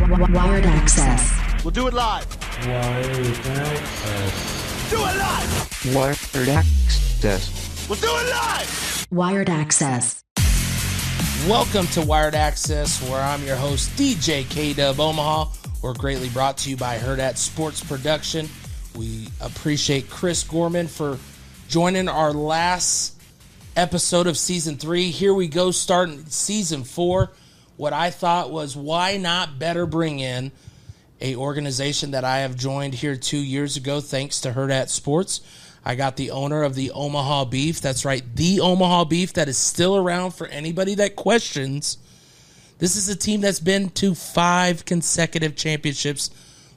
Wired Axcess. We'll do it live. Wired Axcess. Do it live. Wired Axcess. We'll do it live. Wired Axcess. Welcome to Wired Axcess, where I'm your host, DJ K-Dub Omaha. We're greatly brought to you by Hurrdat Sports Production. We appreciate Chris Gorman for joining our last episode of Season 3. Here we go, starting Season 4. What I thought was, why not better bring in a organization that I have joined here 2 years ago, thanks to Hurrdat Sports. I got the owner of the Omaha Beef. That's right, the Omaha Beef that is still around for anybody that questions. This is a team that's been to 5 consecutive championships,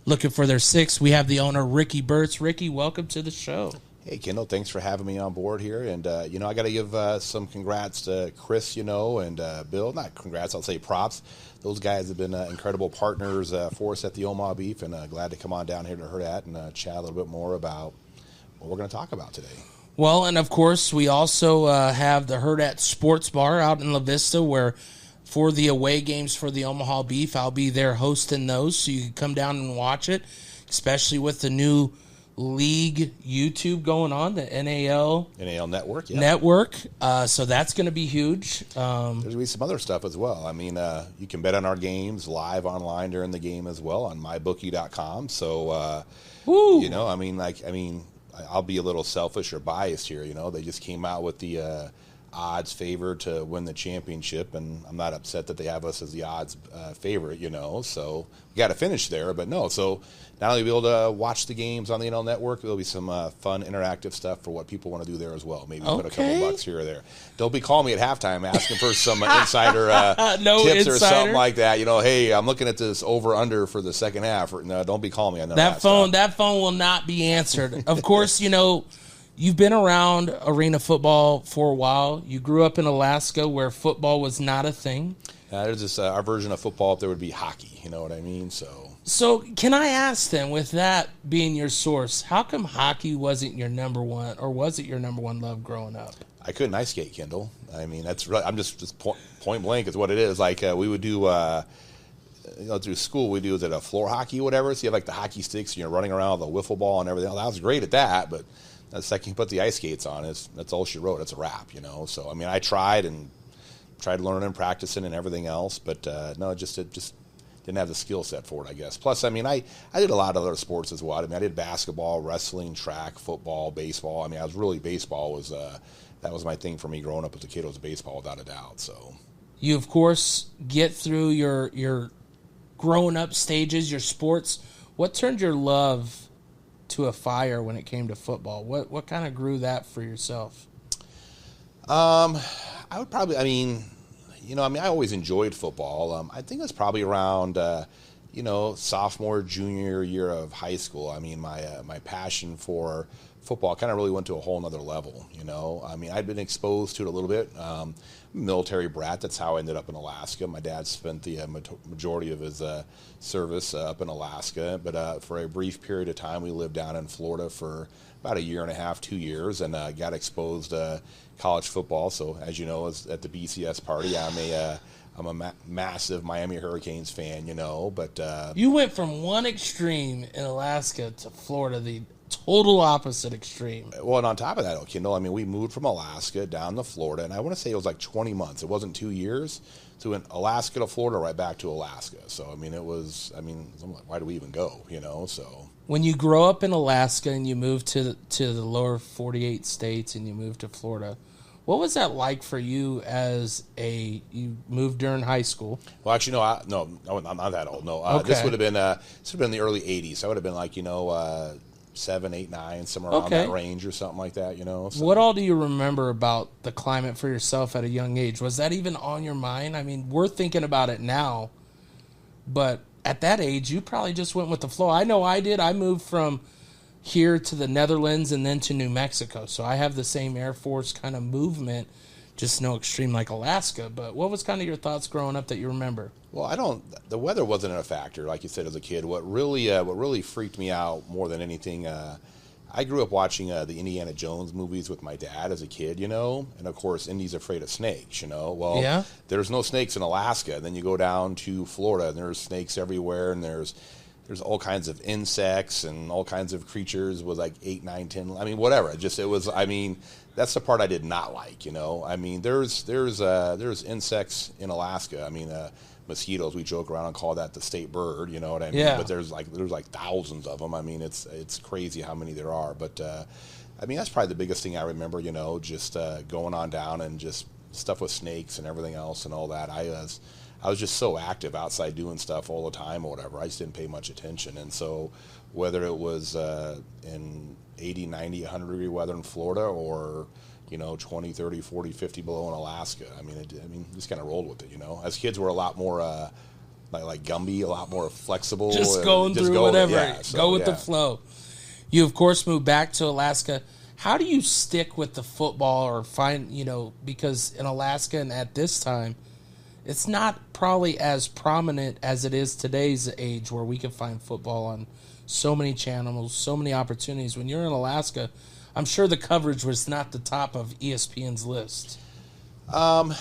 looking for their 6th. We have the owner, Ricky Bertz. Ricky, welcome to the show. Hey, Kendall, thanks for having me on board here. And, I got to give some congrats to Chris, and Bill. Not congrats, I'll say props. Those guys have been incredible partners for us at the Omaha Beef, and glad to come on down here to Hurrdat and chat a little bit more about what we're going to talk about today. Well, and of course, we also have the Hurrdat Sports Bar out in La Vista, where for the away games for the Omaha Beef, I'll be there hosting those, so you can come down and watch it, especially with the new league YouTube going on, the NAL Network. Yeah. Network. So that's going to be huge. There's going to be some other stuff as well. I mean, you can bet on our games live online during the game as well on mybookie.com. So, I'll be a little selfish or biased here. They just came out with the odds favorite to win the championship, and I'm not upset that they have us as the odds favorite, so we got to finish there. But no, so not only be able to watch the games on the NL Network, there'll be some fun interactive stuff for what people want to do there as well. Maybe put a couple bucks here or there. Don't be calling me at halftime asking for some insider tips or something like that. Hey, I'm looking at this over under for the second half. No, don't be calling me on that phone. That phone will not be answered. Of course, you've been around arena football for a while. You grew up in Alaska where football was not a thing. There's this our version of football if there would be hockey. You know what I mean? So can I ask then, with that being your source, how come hockey wasn't your number one, or was it your number one love growing up? I couldn't ice skate, Kendall. I mean, that's right. I'm just point blank is what it is. Like we would do. Through school, we do is it a floor hockey or whatever. So you have like the hockey sticks, and you're running around with a wiffle ball and everything. I was great at that, but the second you put the ice skates on, that's all she wrote. It's a wrap, So, I mean, I tried learning and practicing and everything else, but no, it just didn't have the skill set for it, I guess. Plus, I mean, I did a lot of other sports as well. I mean, I did basketball, wrestling, track, football, baseball. I mean, baseball was that was my thing for me growing up as a kid. It was baseball without a doubt. So, you of course get through your growing up stages, your sports. What turned your love to a fire when it came to football? What kind of grew that for yourself? I would probably, I always enjoyed football. I think it was probably around, sophomore, junior year of high school. I mean, my passion for football kind of really went to a whole nother level, I mean, I'd been exposed to it a little bit. Military brat, that's how I ended up in Alaska. My dad spent the majority of his service up in Alaska, but for a brief period of time, we lived down in Florida for about a year and a half, 2 years, and got exposed to college football. So, as you know, at the BCS party, I'm a massive Miami Hurricanes fan, but... You went from one extreme in Alaska to Florida, the total opposite extreme. Well, and on top of that, Kendall, I mean, we moved from Alaska down to Florida, and I want to say it was like 20 months. It wasn't 2 years. So we went Alaska to Florida, right back to Alaska. So, I mean, I'm like, why do we even go, so... When you grow up in Alaska and you move to the lower 48 states and you move to Florida, what was that like for you you moved during high school? Well, actually, no, I'm not that old. No, okay. This would have been in the early 80s. So I would have been like, 7, 8, 9, somewhere around that range or something like that, So. What all do you remember about the climate for yourself at a young age? Was that even on your mind? I mean, we're thinking about it now, but at that age, you probably just went with the flow. I know I did. I moved from here to the Netherlands and then to New Mexico, so I have the same Air Force kind of movement, just no extreme like Alaska. But what was kind of your thoughts growing up that you remember? Well, the weather wasn't a factor, like you said, as a kid. What really freaked me out more than anything, I grew up watching the Indiana Jones movies with my dad as a kid, and of course Indy's afraid of snakes, Well, Yeah. There's no snakes in Alaska. And then you go down to Florida and there's snakes everywhere, and there's all kinds of insects and all kinds of creatures with like 8, 9, 10. I mean, whatever. That's the part I did not like, There's insects in Alaska. I mean, mosquitoes, we joke around and call that the state bird, you know what I mean? Yeah. But there's like thousands of them. I mean, it's crazy how many there are. But that's probably the biggest thing I remember, just going on down and just stuff with snakes and everything else and all that. I was just so active outside doing stuff all the time or whatever. I just didn't pay much attention. And so whether it was in 80, 90, 100 degree weather in Florida or 20, 30, 40, 50 below in Alaska. Just kind of rolled with it, As kids, we're a lot more like Gumby, a lot more flexible. Just going through whatever. Go with the flow. You, of course, moved back to Alaska. How do you stick with the football or find, because in Alaska and at this time, it's not probably as prominent as it is today's age where we can find football on so many channels, so many opportunities. When you're in Alaska, I'm sure the coverage was not the top of ESPN's list. No,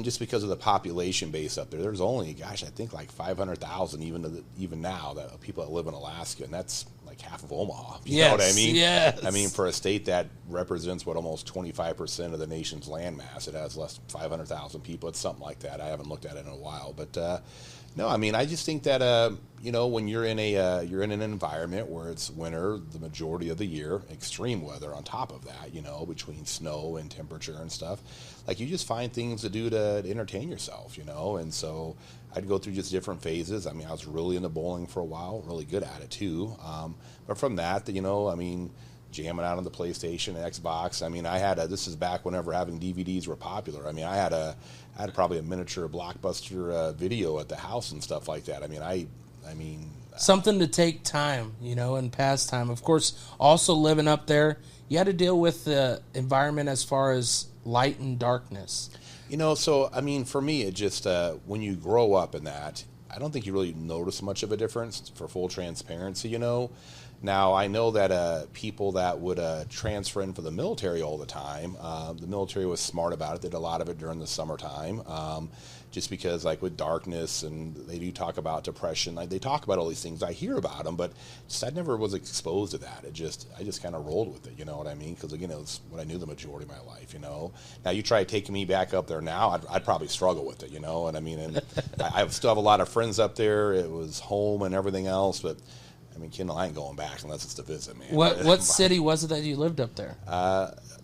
just because of the population base up there, there's only, I think like 500,000 even now that people that live in Alaska, and that's like half of Omaha. You know what I mean? Yes. For a state that represents almost 25% of the nation's landmass, it has less than 500,000 people. It's something like that. I haven't looked at it in a while, but no, I just think that when you're in an environment where it's winter the majority of the year, extreme weather on top of that, between snow and temperature and stuff, like you just find things to do to entertain yourself, and so I'd go through just different phases. I was really into bowling for a while, really good at it too. But from that, jamming out on the PlayStation, Xbox. I had this is back whenever having DVDs were popular. I had probably a miniature Blockbuster video at the house and stuff like that. Something to take time, and pastime. Of course, also living up there, you had to deal with the environment as far as light and darkness. For me, it just, when you grow up in that, I don't think you really notice much of a difference, for full transparency, Now, I know that people that would transfer in for the military all the time, the military was smart about it, did a lot of it during the summertime, just because, like, with darkness, and they do talk about depression, like, they talk about all these things, I hear about them, but just, I never was exposed to that. I just kind of rolled with it, you know what I mean? Because, again, it was what I knew the majority of my life, Now, you try taking me back up there now, I'd probably struggle with it, and I still have a lot of friends up there. It was home and everything else, but Kendall, I ain't going back unless it's to visit, man. What city was it that you lived up there?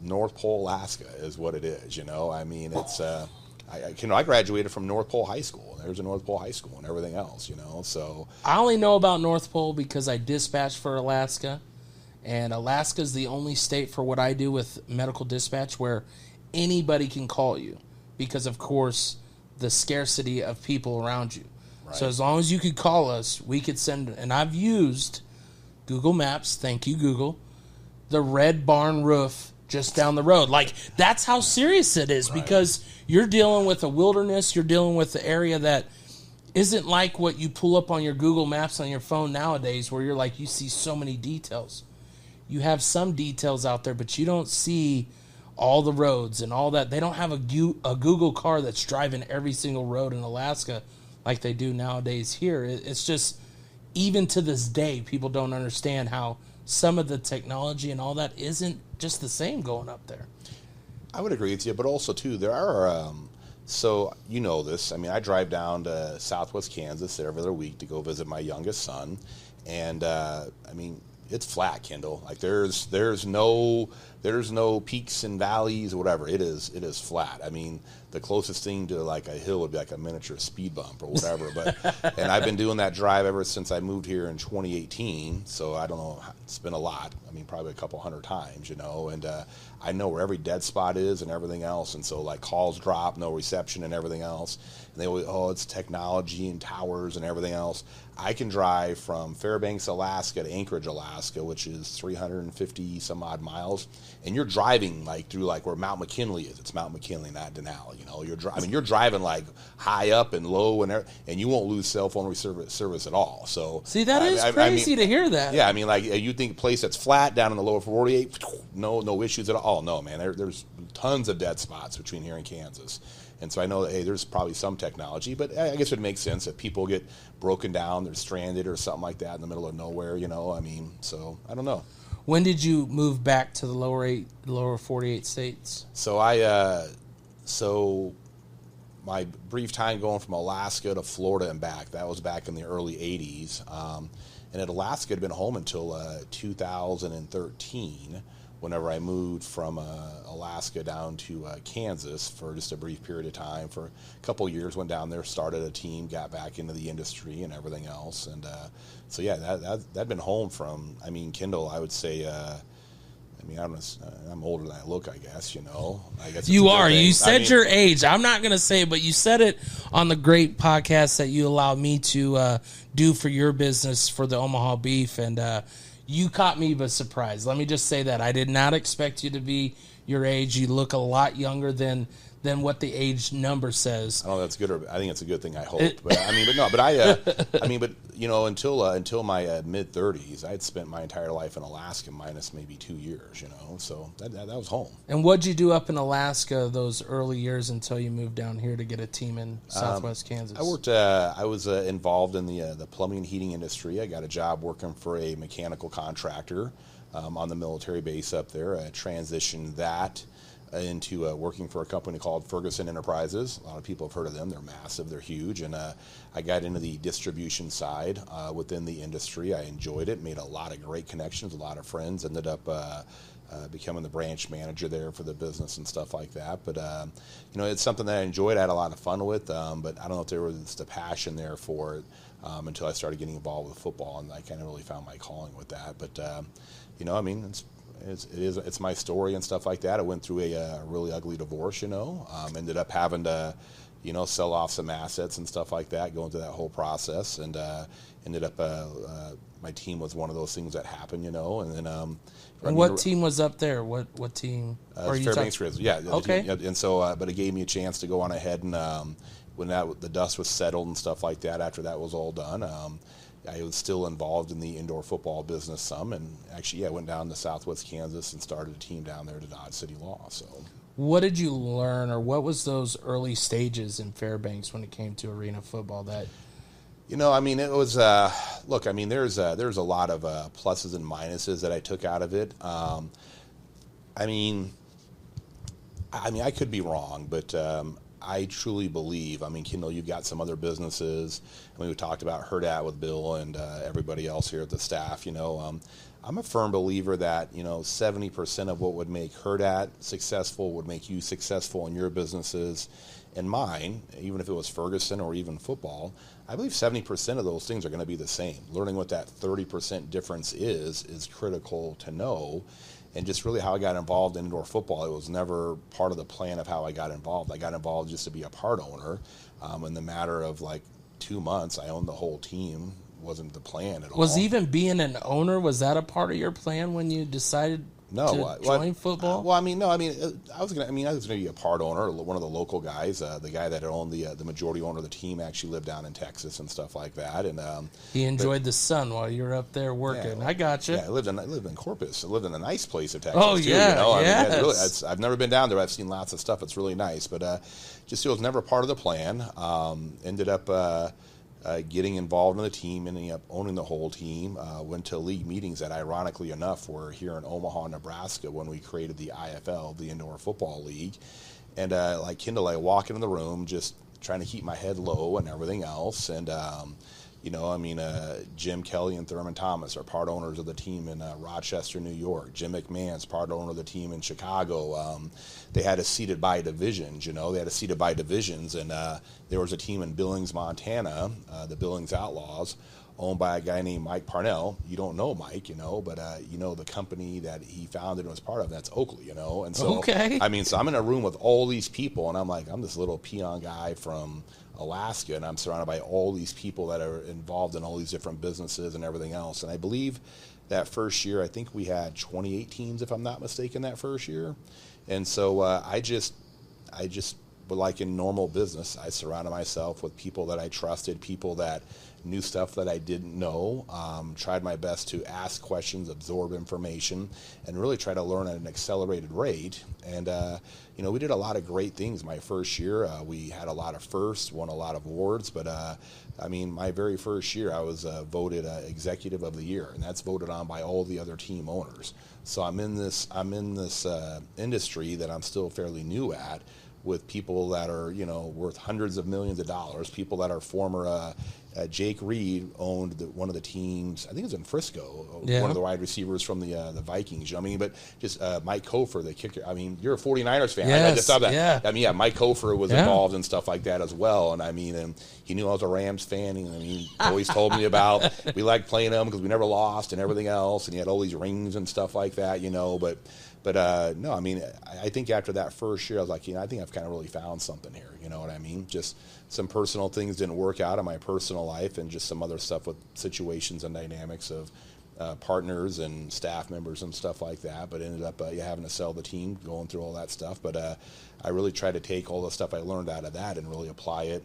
North Pole, Alaska is what it is, It's, I graduated from North Pole High School. There's a North Pole High School and everything else, so. I only know about North Pole because I dispatched for Alaska, and Alaska's the only state for what I do with medical dispatch where anybody can call you because, of course, the scarcity of people around you. Right. So as long as you could call us, we could send, and I've used Google Maps, thank you, Google, the red barn roof just down the road. Like, that's how serious it is, because you're dealing with a wilderness, you're dealing with the area that isn't like what you pull up on your Google Maps on your phone nowadays where you're like, you see so many details. You have some details out there, but you don't see all the roads and all that. They don't have a Google car that's driving every single road in Alaska like they do nowadays here. It's just, even to this day, people don't understand how some of the technology and all that isn't just the same going up there. I would agree with you, but also, too, there are, so you know this, I drive down to southwest Kansas every other week to go visit my youngest son, and, it's flat, Kendall. Like, there's no peaks and valleys or whatever. It is flat. The closest thing to like a hill would be like a miniature speed bump or whatever. But and I've been doing that drive ever since I moved here in 2018. So I don't know, it's been a lot. Probably a couple hundred times, and I know where every dead spot is and everything else. And so, like, calls drop, no reception and everything else. And they always, it's technology and towers and everything else. I can drive from Fairbanks, Alaska to Anchorage, Alaska, which is 350 some odd miles, and you're driving like through like where Mount McKinley is. It's Mount McKinley, not Denali, You know, you're driving like high up and low and you won't lose cell phone service at all. So see, that is crazy to hear that. Yeah, I mean, like you think a place that's flat down in the lower 48, no issues at all. No, man, there's tons of dead spots between here and Kansas. And so I know that, hey, there's probably some technology, but I guess it makes sense if people get broken down, they're stranded or something like that in the middle of nowhere, you know. I mean, so I don't know. When did you move back to the lower 48 states? So my brief time going from Alaska to Florida and back, that was back in the early 80s. And at Alaska, I'd been home until 2013. Whenever I moved from Alaska down to Kansas for just a brief period of time, for a couple of years, went down there, started a team, got back into the industry and everything else. And so, yeah, that'd been home from, I mean, Kendall, I would say, I'm older than I look, I guess, you know. I guess you are. You said your age. I'm not going to say it, but you said it on the great podcast that you allowed me to do for your business for the Omaha Beef. And you caught me by surprise. Let me just say that. I did not expect you to be your age. You look a lot younger than what the age number says. I don't know if that's good, or I think it's a good thing. I hope, but you know, until my mid 30s, I had spent my entire life in Alaska, minus maybe 2 years. You know, so that was home. And what'd you do up in Alaska those early years until you moved down here to get a team in Southwest Kansas? I worked. I was involved in the plumbing and heating industry. I got a job working for a mechanical contractor on the military base up there. I transitioned that into working for a company called Ferguson Enterprises. A lot of people have heard of them. They're massive. They're huge. And I got into the distribution side within the industry. I enjoyed it, made a lot of great connections, a lot of friends, ended up becoming the branch manager there for the business and stuff like that. But, you know, it's something that I enjoyed. I had a lot of fun with, but I don't know if there was the passion there for it until I started getting involved with football, and I kind of really found my calling with that. But, you know, I mean, it's my story and stuff like that. I went through a really ugly divorce, you know, ended up having to, you know, sell off some assets and stuff like that, going through that whole process, and ended up my team was one of those things that happened, you know, and then and what team was up there? What team? Fairbanks Grizzlies, yeah. Okay. And so, but it gave me a chance to go on ahead and when the dust was settled and stuff like that, after that was all done, I was still involved in the indoor football business some, and actually, I went down to Southwest Kansas and started a team down there to Dodge City Law. So, what did you learn, or what was those early stages in Fairbanks when it came to arena football? That, you know, I mean, it was look. I mean, there's a lot of pluses and minuses that I took out of it. I mean, I could be wrong, but I truly believe, I mean, Kendall, you've got some other businesses. I mean, we talked about Hurrdat with Bill and everybody else here at the staff. You know, I'm a firm believer that, you know, 70% of what would make Hurrdat successful would make you successful in your businesses and mine, even if it was Ferguson or even football. I believe 70% of those things are going to be the same. Learning what that 30% difference is critical to know. And just really how I got involved in indoor football, it was never part of the plan of how I got involved. I got involved just to be a part owner. In the matter of like 2 months, I owned the whole team. Wasn't the plan at all. Was even being an owner, was that a part of your plan when you decided to join football? Well, I mean, no. I mean, I was gonna be a part owner. One of the local guys, the guy that owned the majority owner of the team, actually lived down in Texas and stuff like that. And he enjoyed the sun while you were up there working. Yeah, I got you. Yeah, I lived in Corpus. I lived in a nice place in Texas. Oh too, yeah, you know? yes. I mean, really, I've never been down there. I've seen lots of stuff. It's really nice, but just it was never part of the plan. Ended up. Getting involved in the team, ending up owning the whole team, went to league meetings that, ironically enough, were here in Omaha, Nebraska, when we created the IFL, the Indoor Football League. And like Kendall, I walk into the room just trying to keep my head low and everything else. And, you know, I mean, Jim Kelly and Thurman Thomas are part owners of the team in Rochester, New York. Jim McMahon's part owner of the team in Chicago. They had us seated by divisions, you know. They had us seated by divisions, and there was a team in Billings, Montana, the Billings Outlaws, owned by a guy named Mike Parnell. You don't know Mike, you know, but you know the company that he founded and was part of, that's Oakley, you know. And so, okay. I mean, so I'm in a room with all these people, and I'm like, I'm this little peon guy from Alaska, and I'm surrounded by all these people that are involved in all these different businesses and everything else. And I believe that first year, I think we had 28 teams, if I'm not mistaken, that first year. And so I just but like in normal business, I surrounded myself with people that I trusted, people that knew stuff that I didn't know, tried my best to ask questions, absorb information, and really try to learn at an accelerated rate. And, we did a lot of great things my first year. We had a lot of firsts, won a lot of awards, but my very first year I was voted Executive of the Year, and that's voted on by all the other team owners. So I'm in this industry that I'm still fairly new at, with people that are, worth hundreds of millions of dollars, people that are former, Jake Reed owned one of the teams, I think it was in Frisco, one of the wide receivers from the Vikings. But just Mike Kofer, the kicker. You're a 49ers fan. Yes, I just saw that. Yeah. Mike Kofer was involved in stuff like that as well. And he knew I was a Rams fan. He always told me about, we liked playing them because we never lost and everything else. And he had all these rings and stuff like that, But no, I think after that first year, I was like, I think I've kind of really found something here. You know what I mean? Just some personal things didn't work out in my personal life, and just some other stuff with situations and dynamics of partners and staff members and stuff like that. But ended up having to sell the team, going through all that stuff. But I really tried to take all the stuff I learned out of that and really apply it,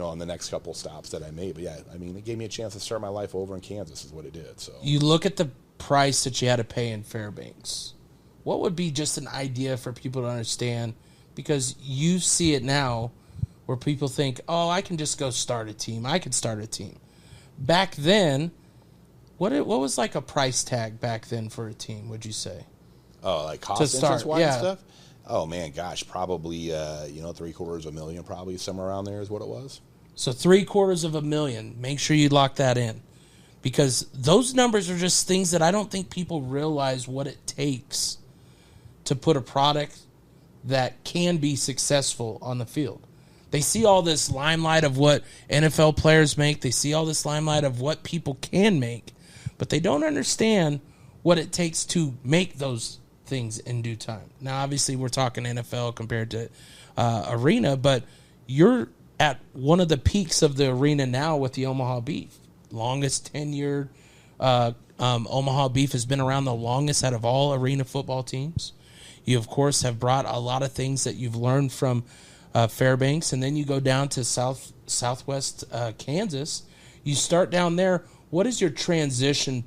on the next couple stops that I made. But it gave me a chance to start my life over in Kansas is what it did. So you look at the price that you had to pay in Fairbanks. What would be just an idea for people to understand? Because you see it now where people think, oh, I can just go start a team. I can start a team. Back then, what was like a price tag back then for a team, would you say? Oh, like cost interest-wise and stuff? Oh, man, gosh, probably, $750,000 probably, somewhere around there is what it was. So $750,000. Make sure you lock that in. Because those numbers are just things that I don't think people realize what it takes to put a product that can be successful on the field. They see all this limelight of what NFL players make. They see all this limelight of what people can make, but they don't understand what it takes to make those things in due time. Now, obviously, we're talking NFL compared to arena, but you're at one of the peaks of the arena now with the Omaha Beef. Longest tenured. Omaha Beef has been around the longest out of all arena football teams. You, of course, have brought a lot of things that you've learned from Fairbanks, and then you go down to southwest Kansas. You start down there. What is your transition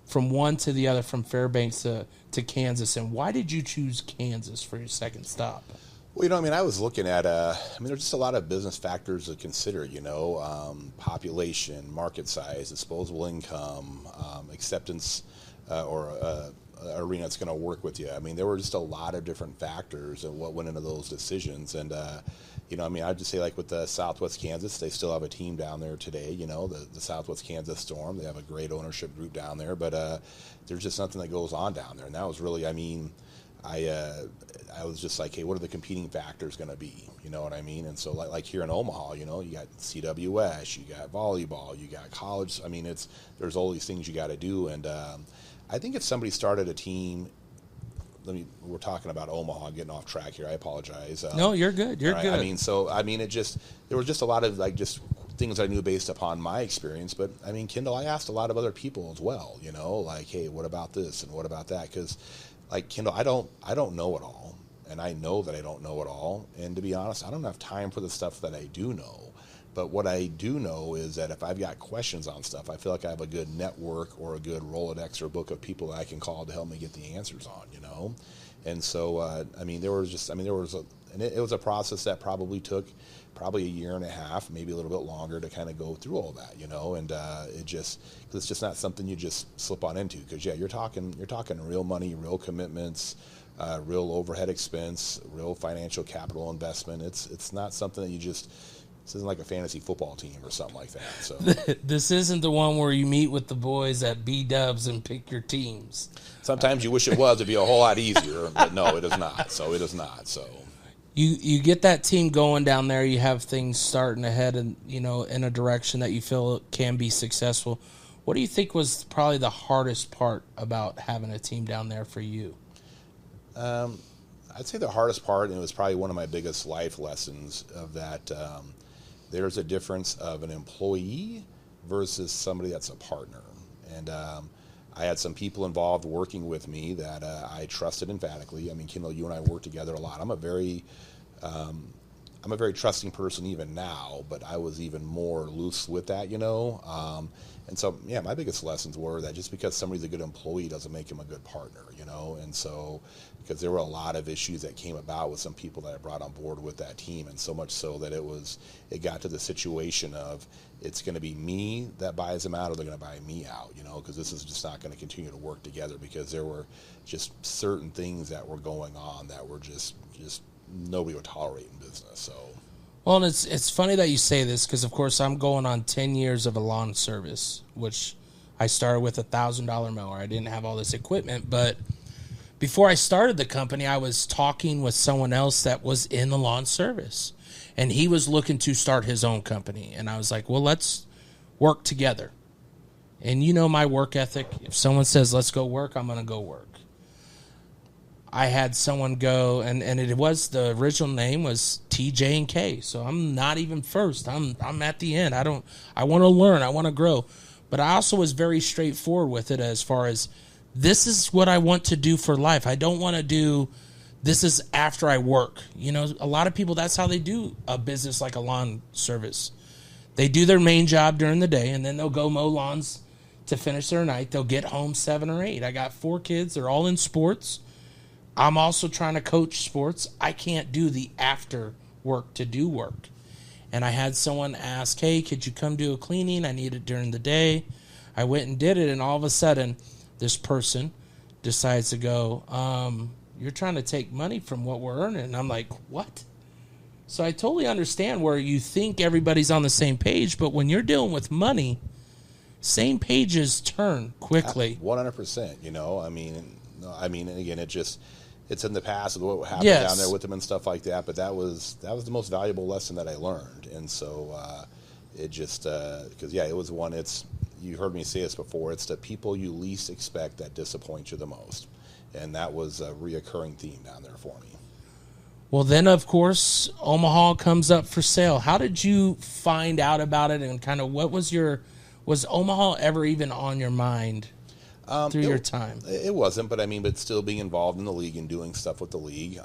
from one to the other, from Fairbanks to Kansas, and why did you choose Kansas for your second stop? Well, I was looking at, there's just a lot of business factors to consider, population, market size, disposable income, acceptance, or arena that's going to work with you. There were just a lot of different factors and what went into those decisions. And, I'd just say, like with the Southwest Kansas, they still have a team down there today, the Southwest Kansas Storm. They have a great ownership group down there, but there's just nothing that goes on down there. And that was really, I was just like, hey, what are the competing factors going to be? You know what I mean? And so like here in Omaha, you got CWS, you got volleyball, you got college. There's all these things you got to do. And I think if somebody started a team, we're talking about Omaha, getting off track here. I apologize. No, you're good. You're good. There was just a lot of just things I knew based upon my experience. But Kendall, I asked a lot of other people as well. Like, hey, what about this and what about that? Because, like Kendall, I don't know it all, and I know that I don't know it all. And to be honest, I don't have time for the stuff that I do know. But what I do know is that if I've got questions on stuff, I feel like I have a good network or a good Rolodex or book of people that I can call to help me get the answers on, And so, it was a process that probably took a year and a half, maybe a little bit longer to kind of go through all that, And cause it's just not something you just slip on into. Cause you're talking real money, real commitments, real overhead expense, real financial capital investment. It's not something that you just. This isn't like a fantasy football team or something like that. So this isn't the one where you meet with the boys at B-Dubs and pick your teams. Sometimes you wish it was. It'd be a whole lot easier, but no, it is not. So it is not. So you get that team going down there. You have things starting ahead, and in a direction that you feel can be successful. What do you think was probably the hardest part about having a team down there for you? I'd say the hardest part, and it was probably one of my biggest life lessons of that. There's a difference of an employee versus somebody that's a partner. And I had some people involved working with me that I trusted emphatically. Kendall, you and I work together a lot. I'm a very I'm a very trusting person even now, but I was even more loose with that, and so, yeah, my biggest lessons were that just because somebody's a good employee doesn't make him a good partner, and so, because there were a lot of issues that came about with some people that I brought on board with that team, and so much so that it got to the situation of it's going to be me that buys them out or they're going to buy me out, because this is just not going to continue to work together, because there were just certain things that were going on that were just nobody would tolerate in business. So, well, and it's funny that you say this, because of course I'm going on 10 years of a lawn service, which I started with $1,000 mower. I didn't have all this equipment, but before I started the company, I was talking with someone else that was in the lawn service, and he was looking to start his own company. And I was like, well, let's work together. And my work ethic. If someone says, let's go work, I'm going to go work. I had someone go, and it was, the original name was TJ and K. So I'm not even first. I'm at the end. I want to learn. I want to grow. But I also was very straightforward with it as far as, this is what I want to do for life. I don't want to do, this is after I work. A lot of people, that's how they do a business like a lawn service. They do their main job during the day, and then they'll go mow lawns to finish their night. They'll get home 7 or 8. I got 4 kids. They're all in sports. I'm also trying to coach sports. I can't do the after work to do work. And I had someone ask, hey, could you come do a cleaning? I need it during the day. I went and did it, and all of a sudden, this person decides to go, you're trying to take money from what we're earning. And I'm like, what? So I totally understand where you think everybody's on the same page, but when you're dealing with money, same pages turn quickly. 100%, I mean, and again, it's in the past of what happened Yes. down there with them and stuff like that, but that was the most valuable lesson that I learned. And so it just, because, it was one, you heard me say this before, it's the people you least expect that disappoint you the most. And that was a reoccurring theme down there for me. Well, then, of course, Omaha comes up for sale. How did you find out about it, and kind of what was Omaha ever even on your mind through your time? It wasn't, but still being involved in the league and doing stuff with the league,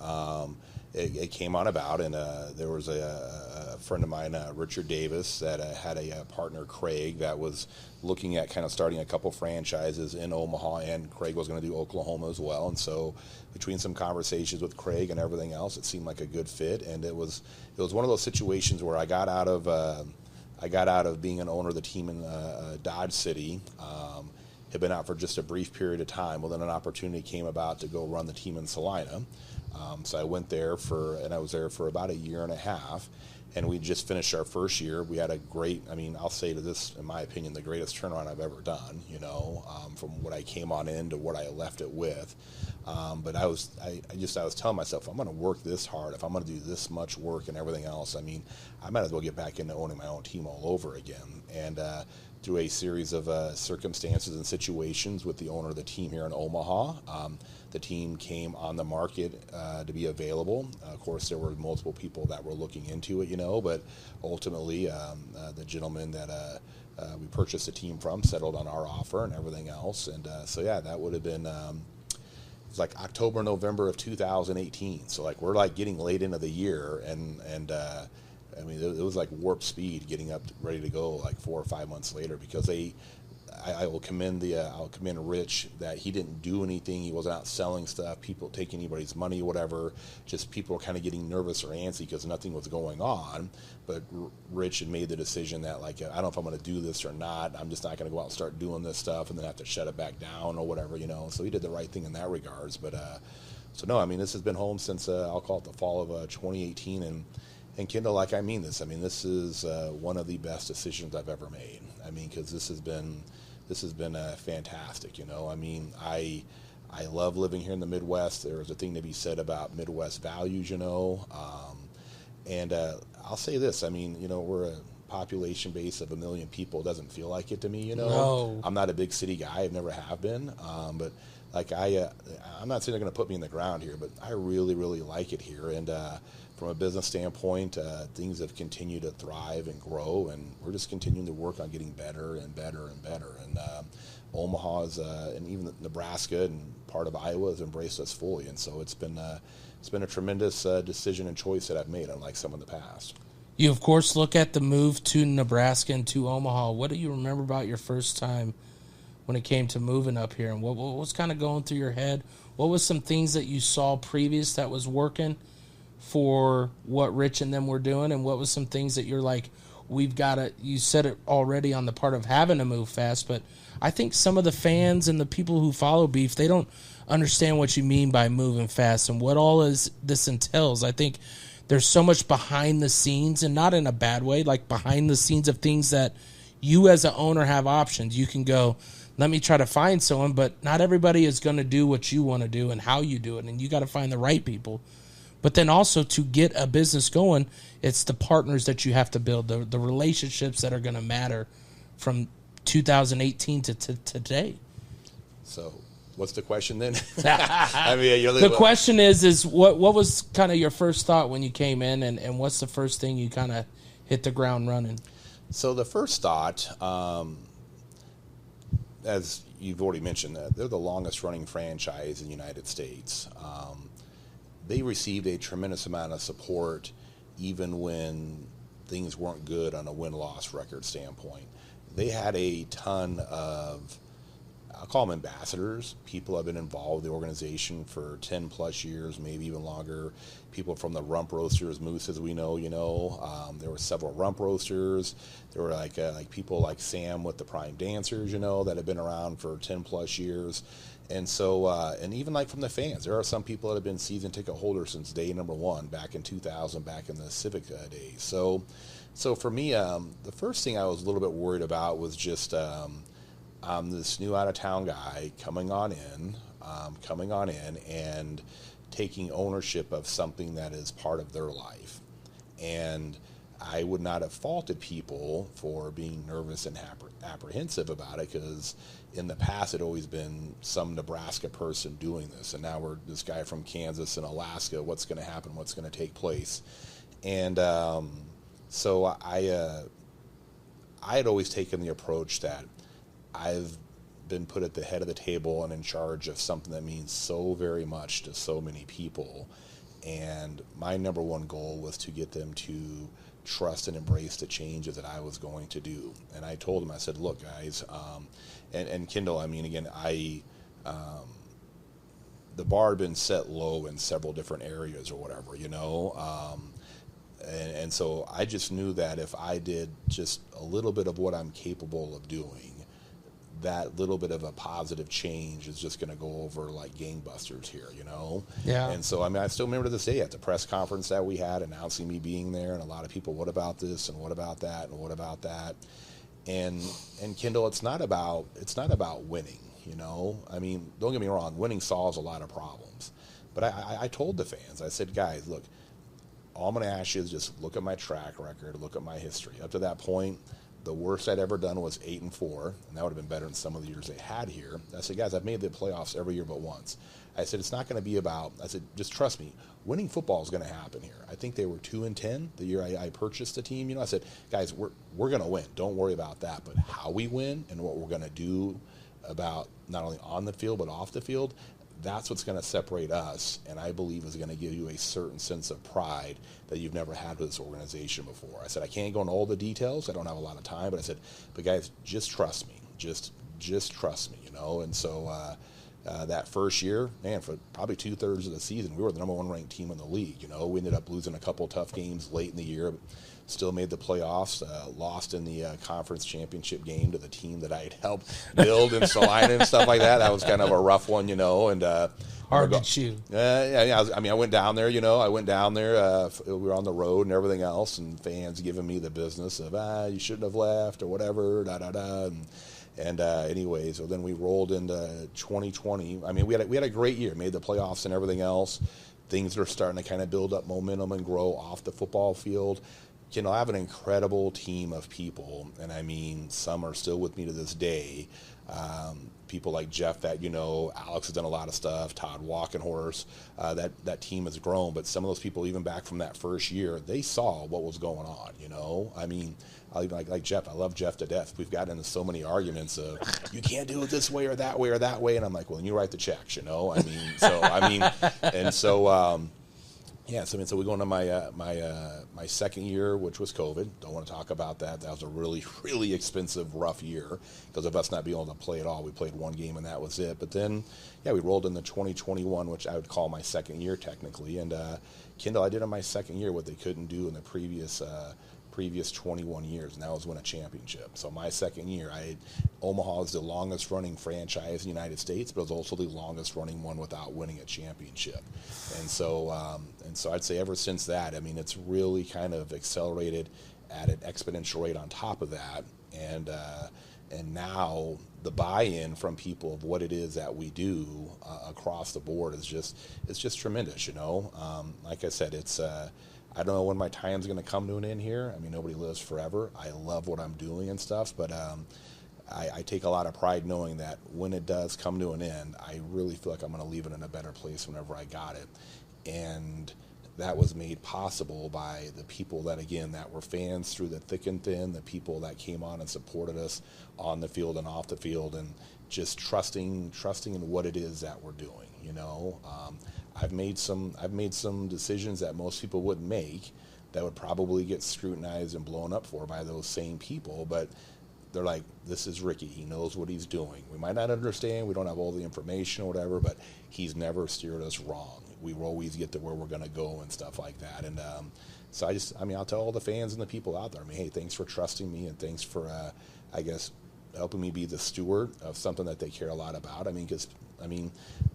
it came on about, and there was a friend of mine, Richard Davis, that had a partner, Craig, that was looking at kind of starting a couple franchises in Omaha, and Craig was going to do Oklahoma as well. And so between some conversations with Craig and everything else, it seemed like a good fit. And it was one of those situations where I got out of being an owner of the team in Dodge City. Had been out for just a brief period of time. Well, then an opportunity came about to go run the team in Salina. So I went there and I was there for about 1.5 years. And we just finished our first year. We had a great, I'll say to this, in my opinion, the greatest turnaround I've ever done, from what I came on in to what I left it with. But I was telling myself, if I'm going to work this hard, if I'm going to do this much work and everything else, I might as well get back into owning my own team all over again. And through a series of circumstances and situations with the owner of the team here in Omaha, the team came on the market to be available. Of course, there were multiple people that were looking into it, but ultimately the gentleman that we purchased the team from settled on our offer and everything else. And that would have been it was like October, November of 2018. So we're getting late into the year, and it was like warp speed getting up ready to go 4 or 5 months later, because I will commend Rich that he didn't do anything. He wasn't out selling stuff, people taking anybody's money, whatever. Just people were kind of getting nervous or antsy because nothing was going on. But Rich had made the decision that I don't know if I'm going to do this or not. I'm just not going to go out and start doing this stuff and then have to shut it back down or whatever, So he did the right thing in that regards. But this has been home since I'll call it the fall of 2018. And Kendall, I mean this. This is one of the best decisions I've ever made. Because this has been fantastic. I love living here in the Midwest. There's a thing to be said about Midwest values. And I'll say this. We're a population base of 1 million people. It doesn't feel like it to me. No. I'm not a big city guy. I've never have been. But I'm not saying they're going to put me in the ground here, but I really, really like it here. And from a business standpoint, things have continued to thrive and grow, and we're just continuing to work on getting better and better and better. And Omaha's and even Nebraska and part of Iowa has embraced us fully, and so it's been a tremendous decision and choice that I've made, unlike some in the past. You, of course, look at the move to Nebraska and to Omaha. What do you remember about your first time when it came to moving up here, and what was kind of going through your head? What was some things that you saw previous that was working for what Rich and them were doing, and what was some things that you're like, we've got to, you said it already on the part of having to move fast, but I think some of the fans and the people who follow Beef, they don't understand what you mean by moving fast and what all this entails. I think there's so much behind the scenes, and not in a bad way, like behind the scenes of things that you as an owner have options. You can go, let me try to find someone, but not everybody is going to do what you want to do and how you do it, and you got to find the right people. But then also to get a business going, it's the partners that you have to build, the relationships that are going to matter from 2018 to today. So what's the question then? I mean, the question is what was kind of your first thought when you came in, and what's the first thing you kind of hit the ground running? So the first thought, as you've already mentioned, they're the longest running franchise in the United States. They received a tremendous amount of support even when things weren't good on a win-loss record standpoint. They had a ton of, I'll call them ambassadors. People have been involved with the organization for 10 plus years, maybe even longer. People from the rump roasters, Moose, as we know, there were several rump roasters. There were like people like Sam with the Prime Dancers, that have been around for 10 plus years. And so, and even like from the fans, there are some people that have been season ticket holders since day number one, back in 2000, back in the Civic days. So for me, the first thing I was a little bit worried about was just I'm this new out-of-town guy coming on in and taking ownership of something that is part of their life. And I would not have faulted people for being nervous and apprehensive about it, because in the past it had always been some Nebraska person doing this, and now we're this guy from Kansas and Alaska. What's going to happen? What's going to take place? And so I had always taken the approach that I've been put at the head of the table and in charge of something that means so very much to so many people, and my number one goal was to get them to trust and embrace the changes that I was going to do. And I told them, I said, look, guys, and Kendall, I mean, again, the bar had been set low in several different areas or whatever, and so I just knew that if I did just a little bit of what I'm capable of doing, that little bit of a positive change is just going to go over like gangbusters here, Yeah. And so, I mean, I still remember to this day at the press conference that we had announcing me being there, and a lot of people, what about this and what about that and what about that? And Kendall, it's not about winning, I mean, don't get me wrong, winning solves a lot of problems. But I told the fans, I said, guys, look, all I'm going to ask you is just look at my track record, look at my history. Up to that point, the worst I'd ever done was 8-4, and that would have been better than some of the years they had here. I said, guys, I've made the playoffs every year but once. I said, it's not going to be about, I said, just trust me, winning football is going to happen here. I think they were 2-10 the year I purchased the team. I said, guys, we're going to win. Don't worry about that. But how we win and what we're going to do about not only on the field but off the field, that's what's going to separate us, and I believe is going to give you a certain sense of pride that you've never had with this organization before. I said, I can't go into all the details. I don't have a lot of time, but I said, but guys, just trust me. Just trust me, And so that first year, man, for probably 2/3 of the season, we were the number one ranked team in the league. We ended up losing a couple tough games late in the year, but still made the playoffs, lost in the conference championship game to the team that I had helped build in Salina and stuff like that. That was kind of a rough one, and hard to chew. Yeah. I went down there, we were on the road and everything else, and fans giving me the business of, you shouldn't have left or whatever, And anyway, so then we rolled into 2020. I mean, we had a great year, made the playoffs and everything else. Things are starting to kind of build up momentum and grow off the football field. Kendall, I have an incredible team of people, and I mean, some are still with me to this day. People like Jeff that, Alex has done a lot of stuff, Todd Walkenhorse, that team has grown, but some of those people, even back from that first year, they saw what was going on, I mean, like Jeff, I love Jeff to death. We've gotten into so many arguments of, you can't do it this way or that way or that way, and I'm like, well, you write the checks, so we go into my second year, which was COVID. Don't want to talk about that. That was a really, really expensive, rough year because of us not being able to play at all. We played one game and that was it. But then, we rolled into 2021, which I would call my second year technically. And Kendall, I did in my second year what they couldn't do in the previous 21 years, and that was win a championship. So my second year, Omaha is the longest running franchise in the United States, but it was also the longest running one without winning a championship. And so I'd say ever since that, I mean, it's really kind of accelerated at an exponential rate on top of that. And now the buy-in from people of what it is that we do across the board is just tremendous. Like I said, it's I don't know when my time's going to come to an end here. I mean, nobody lives forever. I love what I'm doing and stuff, but I take a lot of pride knowing that when it does come to an end, I really feel like I'm going to leave it in a better place whenever I got it. And that was made possible by the people that were fans through the thick and thin, the people that came on and supported us on the field and off the field, and just trusting in what it is that we're doing. I've made some decisions that most people wouldn't make that would probably get scrutinized and blown up for by those same people, but they're like, this is Ricky. He knows what he's doing. We might not understand. We don't have all the information or whatever, but he's never steered us wrong. We will always get to where we're going to go and stuff like that. And so I'll tell all the fans and the people out there, hey, thanks for trusting me, and thanks for, helping me be the steward of something that they care a lot about. Because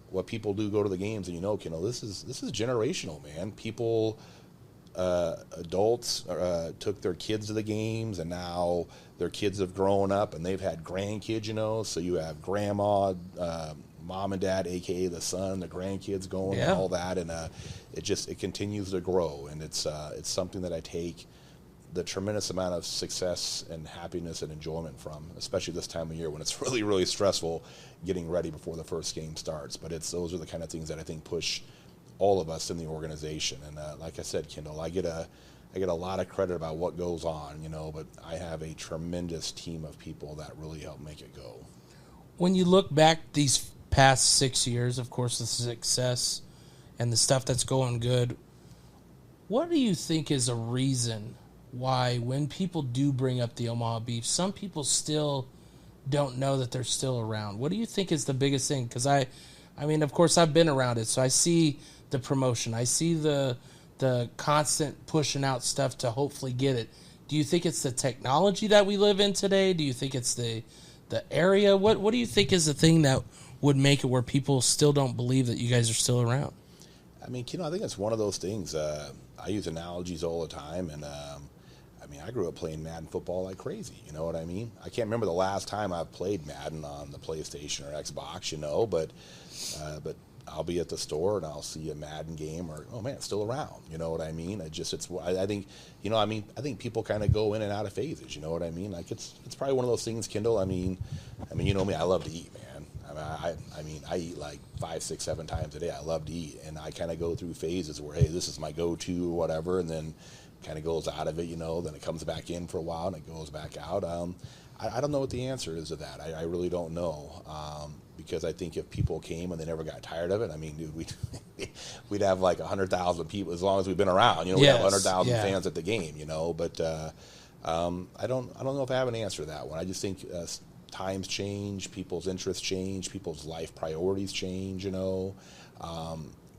what people do go to the games, and this is generational, man. People, adults took their kids to the games, and now their kids have grown up and they've had grandkids, so you have grandma, mom and dad, aka the son, the grandkids going and all that, and it continues to grow, and it's something that I take the tremendous amount of success and happiness and enjoyment from, especially this time of year when it's really, really stressful getting ready before the first game starts. But those are the kind of things that I think push all of us in the organization. And like I said, Kendall, I get a lot of credit about what goes on, but I have a tremendous team of people that really help make it go. When you look back these past 6 years, of course, the success and the stuff that's going good, what do you think is a reason why when people do bring up the Omaha Beef, some people still don't know that they're still around? What do you think is the biggest thing? Because I mean, of course, I've been around it, so I see the promotion. I see the constant pushing out stuff to hopefully get it. Do you think it's the technology that we live in today? Do you think it's the area? What do you think is the thing that would make it where people still don't believe that you guys are still around? I think it's one of those things. I use analogies all the time, and I grew up playing Madden football like crazy, you know what I mean? I can't remember the last time I've played Madden on the PlayStation or Xbox, but I'll be at the store and I'll see a Madden game or, oh man, it's still around, you know what I mean? I think people kind of go in and out of phases, you know what I mean? Like it's probably one of those things, Kendall. I mean, you know me, I love to eat, man. I eat like 5, 6, 7 times a day. I love to eat, and I kind of go through phases where, hey, this is my go-to or whatever, and then kind of goes out of it, then it comes back in for a while and it goes back out. I don't know what the answer is to that. I really don't know, because I think if people came and they never got tired of it, dude, we'd have like 100,000 people as long as we've been around. We have 100,000 fans at the game. But I don't know if I have an answer to that one. I just think times change, people's interests change, people's life priorities change.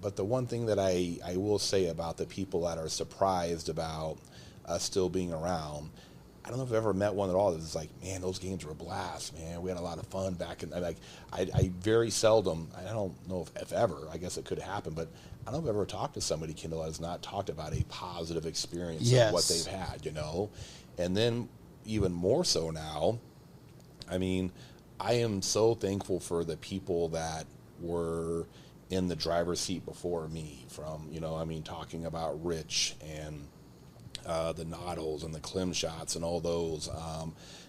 But the one thing that I will say about the people that are surprised about us still being around, I don't know if I've ever met one at all that's like, man, those games were a blast, man. We had a lot of fun back in. I very seldom, I don't know if ever, I guess it could happen, but I don't know if I've ever talked to somebody, Kendall, that has not talked about a positive experience of what they've had, And then even more so now, I am so thankful for the people that were in the driver's seat before me, from, talking about Rich and the noddles and the clim shots and all those,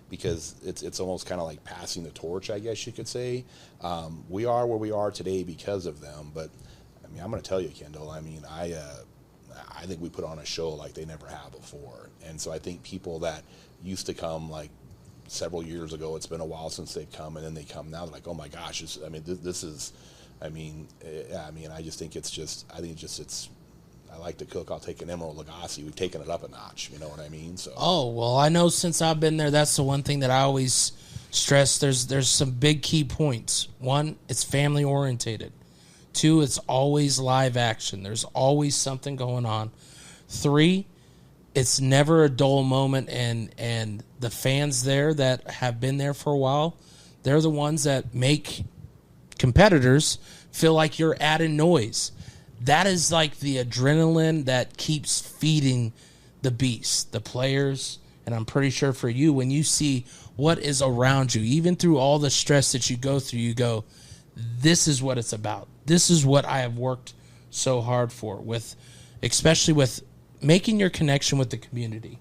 because it's almost kind of like passing the torch, I guess you could say. We are where we are today because of them. But I mean, I'm going to tell you, Kendall. I mean, I think we put on a show like they never have before, and so I think people that used to come like several years ago, it's been a while since they've come, and then they come now, they're like, oh my gosh, this is. I mean, I just think it's. I like to cook. I'll take an Emerald Lagasse. We've taken it up a notch. You know what I mean? So. Oh, well, I know since I've been there, that's the one thing that I always stress. There's some big key points. One, it's family orientated. Two, it's always live action. There's always something going on. Three, it's never a dull moment, and the fans there that have been there for a while, they're the ones that make competitors feel like you're adding noise. That is like the adrenaline that keeps feeding the beast, the players, and I'm pretty sure for you, when you see what is around you, even through all the stress that you go through, you go, this is what it's about. This is what I have worked so hard for, especially with making your connection with the community.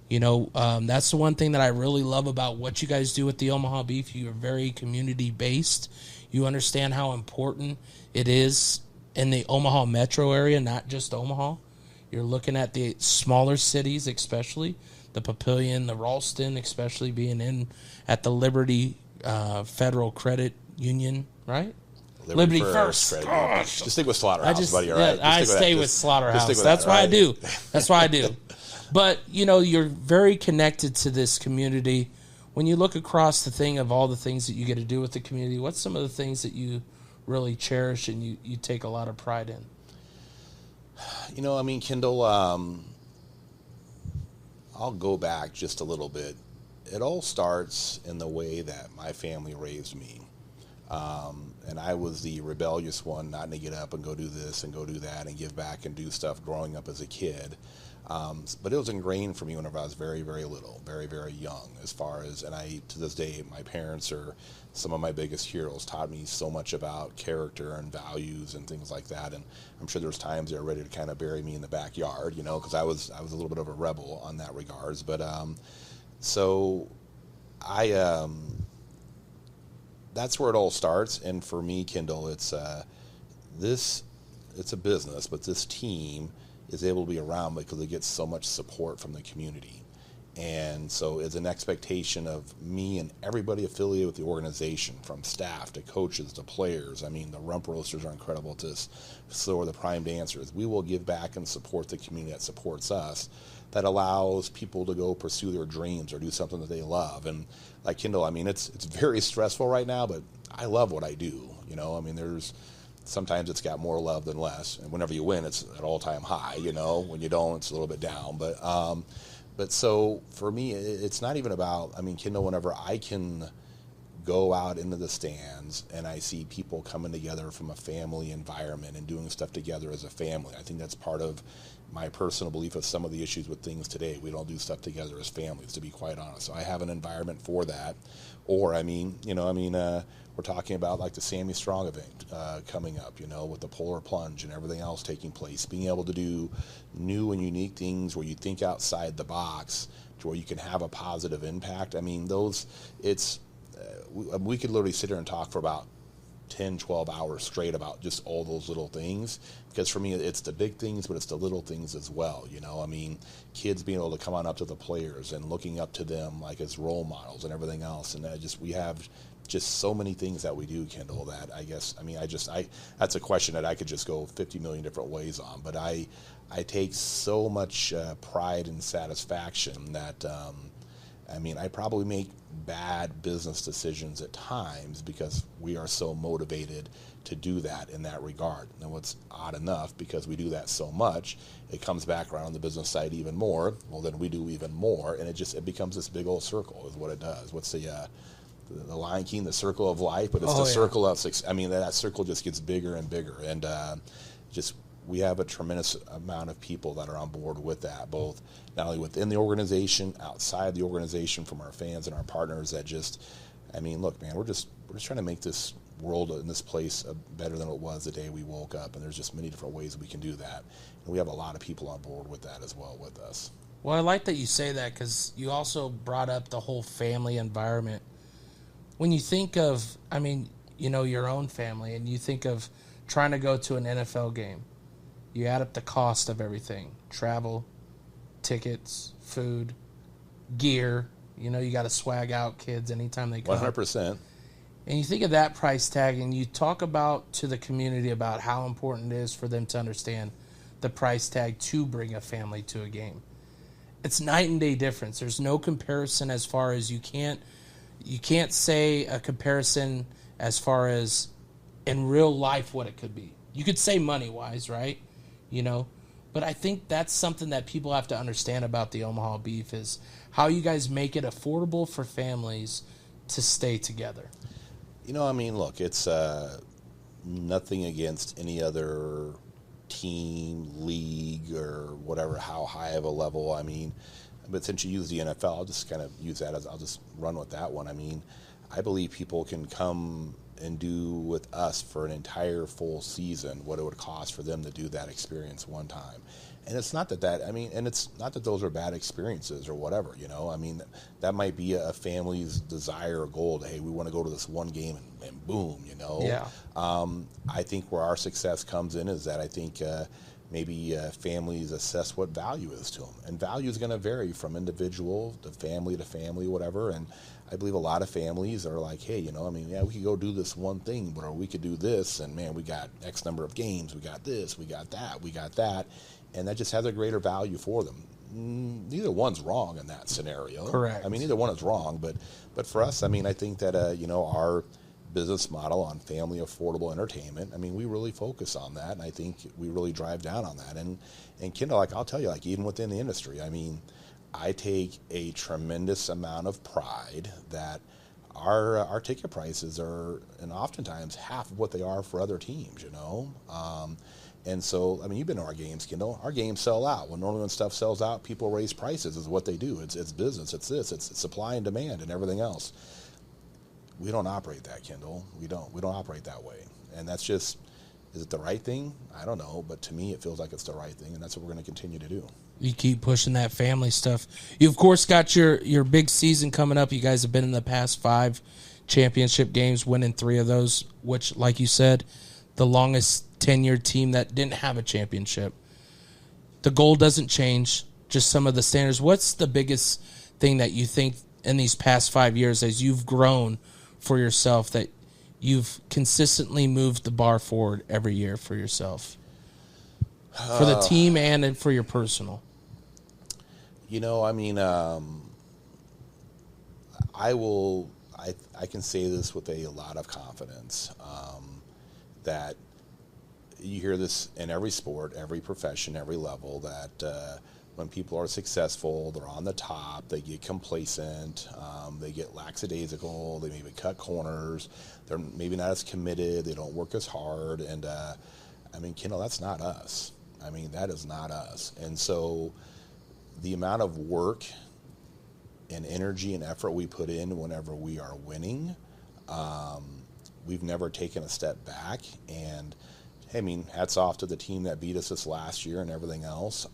You know, that's the one thing that I really love about what you guys do with the Omaha Beef. You are very community-based. You understand how important it is in the Omaha metro area, not just Omaha. You're looking at the smaller cities, especially the Papillion, the Ralston, especially being in at the Liberty Federal Credit Union, right? Liberty First. Just stick with Slaughterhouse, buddy. All right. I stay with Slaughterhouse. That's why I do. That's why I do. But you know, you're very connected to this community. When you look across the thing of all the things that you get to do with the community, what's some of the things that you really cherish and you take a lot of pride in? You know, I mean, Kendall, I'll go back just a little bit. It all starts in the way that my family raised me. And I was the rebellious one, not to get up and go do this and go do that and give back and do stuff growing up as a kid. But it was ingrained for me whenever I was very, very little, very, very young, as far as, and to this day, my parents are some of my biggest heroes, taught me so much about character and values and things like that. And I'm sure there was times they were ready to kind of bury me in the backyard, you know, because I was a little bit of a rebel on that regards. But so that's where it all starts. And for me, Kendall, it's a business, but this team is able to be around because it gets so much support from the community. And so it's an expectation of me and everybody affiliated with the organization, from staff to coaches to players. I mean, the rump roasters are incredible to us, so are the prime dancers. We will give back and support the community that supports us, that allows people to go pursue their dreams or do something that they love. And like Kendall, I mean, it's very stressful right now, but I love what I do. You know, I mean, sometimes it's got more love than less. And whenever you win, it's at all-time high, you know. When you don't, it's a little bit down. But so for me, it's not even about, I mean, Kendall, whenever I can go out into the stands and I see people coming together from a family environment and doing stuff together as a family, I think that's part of my personal belief of some of the issues with things today. We don't do stuff together as families, to be quite honest. So I have an environment for that. Or, we're talking about like the Sammy Strong event coming up, you know, with the polar plunge and everything else taking place. Being able to do new and unique things where you think outside the box to where you can have a positive impact. I mean, we could literally sit here and talk for about 10, 12 hours straight about just all those little things. Because for me, it's the big things, but it's the little things as well. You know, I mean, kids being able to come on up to the players and looking up to them like as role models and everything else. And we have just so many things that we do, Kendall, that that's a question that I could just go 50 million different ways on. But I take so much pride and satisfaction that, I probably make bad business decisions at times because we are so motivated to do that in that regard. And what's odd enough, because we do that so much, it comes back around the business side even more. Well, then we do even more, and it becomes this big old circle is what it does. What's the Lion King, the circle of life, but it's circle of six. I mean, that circle just gets bigger and bigger, and we have a tremendous amount of people that are on board with that, both not only within the organization, outside the organization, from our fans and our partners that just I mean, look, man, we're just trying to make this world and this place better than it was the day we woke up, and there's just many different ways we can do that, and we have a lot of people on board with that as well with us. Well, I like that you say that, because you also brought up the whole family environment. When you think of, I mean, you know, your own family, and you think of trying to go to an NFL game, you add up the cost of everything: travel, tickets, food, gear. You know, you got to swag out kids anytime they come. 100%. And you think of that price tag, and you talk about to the community about how important it is for them to understand the price tag to bring a family to a game. It's night and day difference. There's no comparison as far as you can't say a comparison as far as in real life what it could be. You could say money-wise, right? You know, but I think that's something that people have to understand about the Omaha Beef is how you guys make it affordable for families to stay together. You know, I mean, look, it's nothing against any other team, league, or whatever, how high of a level. I mean, but since you use the NFL, I'll just kind of use that as, I'll just run with that one. I mean, I believe people can come and do with us for an entire full season what it would cost for them to do that experience one time. And it's not I mean, and it's not that those are bad experiences or whatever, you know. I mean, that might be a family's desire or goal to, hey, we want to go to this one game and boom, you know. Yeah. I think where our success comes in is that I think maybe families assess what value is to them. And value is going to vary from individual to family, whatever. And I believe a lot of families are like, hey, you know, I mean, yeah, we could go do this one thing, or we could do this, and man, we got X number of games, we got this, we got that. And that just has a greater value for them. Neither one's wrong in that scenario. Correct. I mean, neither one is wrong, but for us, I mean, I think that, you know, our business model on family affordable entertainment, I mean, we really focus on that, and I think we really drive down on that. And Kendall, like, I'll tell you, like, even within the industry, I mean, I take a tremendous amount of pride that our ticket prices are, and oftentimes, half of what they are for other teams, you know. And so, I mean, you've been to our games, Kendall. Our games sell out. Normally when stuff sells out, people raise prices is what they do. It's business. It's this. It's supply and demand and everything else. We don't operate that, Kendall. We don't operate that way. And that's just, is it the right thing? I don't know. But to me, it feels like it's the right thing, and that's what we're going to continue to do. You keep pushing that family stuff. You, of course, got your big season coming up. You guys have been in the past 5 championship games, winning 3 of those, which, like you said, the longest tenured team that didn't have a championship. The goal doesn't change, just some of the standards. What's the biggest thing that you think in these past 5 years as you've grown for yourself that you've consistently moved the bar forward every year for yourself? For the team and for your personal. You know, I mean, I can say this with a lot of confidence, that you hear this in every sport, every profession, every level, that when people are successful, they're on the top, they get complacent, they get lackadaisical, they maybe cut corners, they're maybe not as committed, they don't work as hard, and I mean, Kendall, that's not us. I mean, that is not us. And so the amount of work and energy and effort we put in whenever we are winning, we've never taken a step back. And I mean, hats off to the team that beat us this last year and everything else.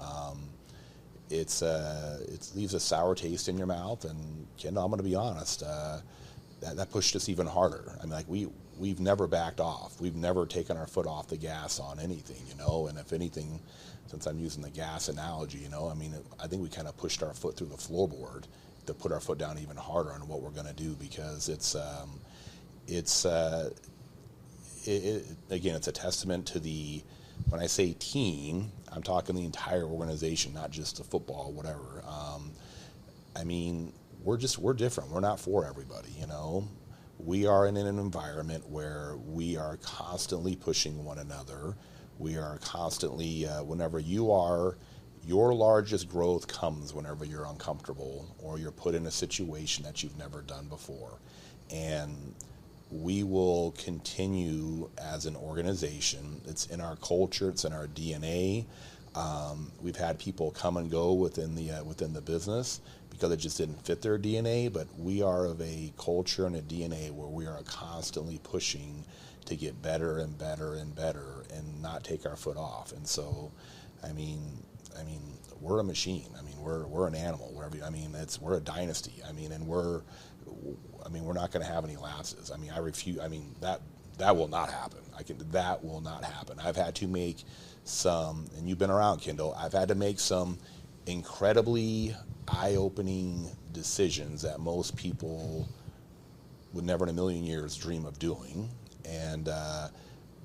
It leaves a sour taste in your mouth. And Kendall, I'm going to be honest, that pushed us even harder. I mean, like we've never backed off. We've never taken our foot off the gas on anything, you know. And if anything, since I'm using the gas analogy, you know, I mean, I think we kind of pushed our foot through the floorboard to put our foot down even harder on what we're going to do, because again, it's a testament to when I say team, I'm talking the entire organization, not just the football, whatever. I mean, we're different. We're not for everybody, you know. We are in an environment where we are constantly pushing one another. We are constantly, whenever your largest growth comes whenever you're uncomfortable or you're put in a situation that you've never done before. And we will continue as an organization. It's in our culture. It's in our DNA. We've had people come and go within the business because it just didn't fit their DNA. But we are of a culture and a DNA where we are constantly pushing to get better and better and better, and not take our foot off. And so, I mean, we're a machine. I mean, we're an animal. We're a dynasty. I mean, and we're not going to have any lapses. I mean, I refuse. I mean, that will not happen. That will not happen. I've had to make some, and you've been around, Kendall. I've had to make some incredibly eye-opening decisions that most people would never in a million years dream of doing. And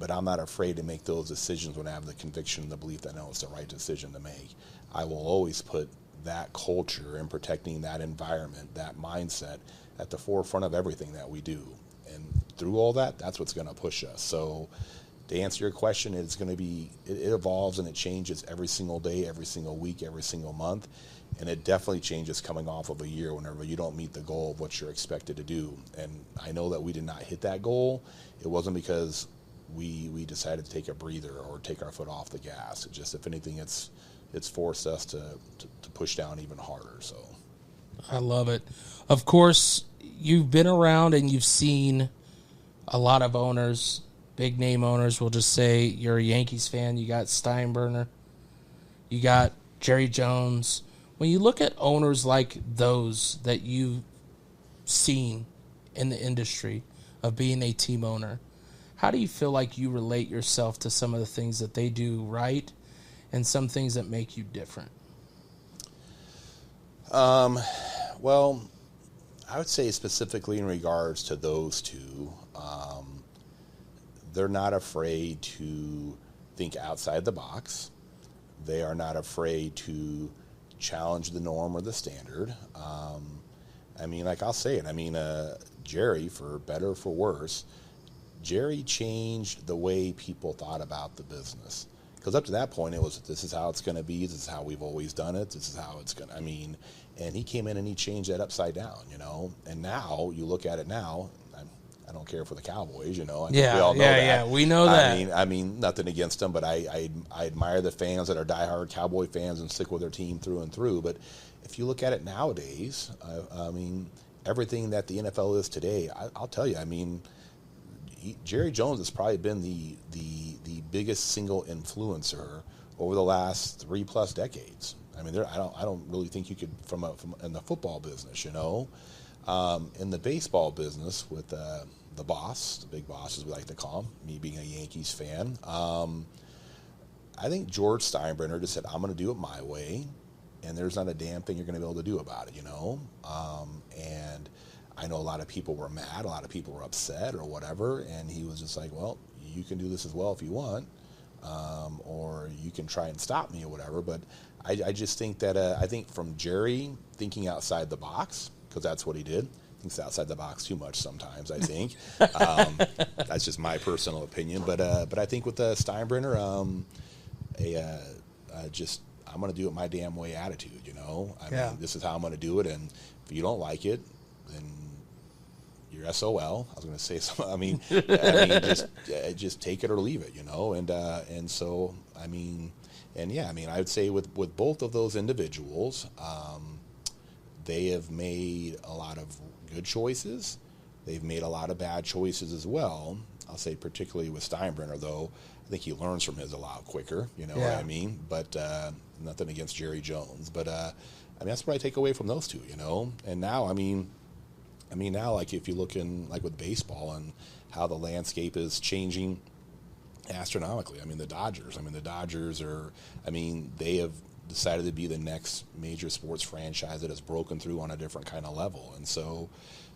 but I'm not afraid to make those decisions when I have the conviction and the belief that I know it's the right decision to make. I will always put that culture and protecting that environment, that mindset, at the forefront of everything that we do. And through all that, that's what's going to push us. So to answer your question, it's going to be, it evolves and it changes every single day, every single week, every single month. And it definitely changes coming off of a year whenever you don't meet the goal of what you're expected to do. And I know that we did not hit that goal. It wasn't because we decided to take a breather or take our foot off the gas. It just, if anything, it's forced us to push down even harder. So I love it. Of course, you've been around and you've seen a lot of owners, big name owners. We'll just say you're a Yankees fan. You got Steinbrenner. You got Jerry Jones. When you look at owners like those that you've seen in the industry of being a team owner, how do you feel like you relate yourself to some of the things that they do right and some things that make you different? Well, I would say specifically in regards to those two, they're not afraid to think outside the box. They are not afraid to challenge the norm or the standard. I mean, like I'll say it. Jerry, for better or for worse, Jerry changed the way people thought about the business. Because up to that point, it was, this is how it's going to be. This is how we've always done it. This is how it's going to, and he came in and he changed that upside down, And now, you look at it now, I don't care for the Cowboys, we all know that. Yeah, we know that. I mean, nothing against them, but I admire the fans that are diehard Cowboy fans and stick with their team through and through. But if you look at it nowadays, everything that the NFL is today, I'll tell you, Jerry Jones has probably been the biggest single influencer over the last 3+ decades. I don't really think you could from in the football business, in the baseball business with the boss, the big boss as we like to call him, me being a Yankees fan. I think George Steinbrenner just said, I'm going to do it my way, and there's not a damn thing you're going to be able to do about it, And I know a lot of people were mad, a lot of people were upset or whatever, and he was just like, well, you can do this as well if you want, or you can try and stop me or whatever. But I just think that, I think from Jerry thinking outside the box, because that's what he did, thinks outside the box too much sometimes, I think. That's just my personal opinion. But I think with the Steinbrenner, I'm going to do it my damn way attitude, This is how I'm going to do it, and if you don't like it, then you're SOL. I was going to say something. Just take it or leave it, And so I would say with both of those individuals, they have made a lot of good choices. They've made a lot of bad choices as well. I'll say particularly with Steinbrenner, though, I think he learns from his a lot quicker. What I mean? But nothing against Jerry Jones, but that's what I take away from those two. And now, now, like if you look in like with baseball and how the landscape is changing astronomically. The Dodgers are. They have decided to be the next major sports franchise that has broken through on a different kind of level. And so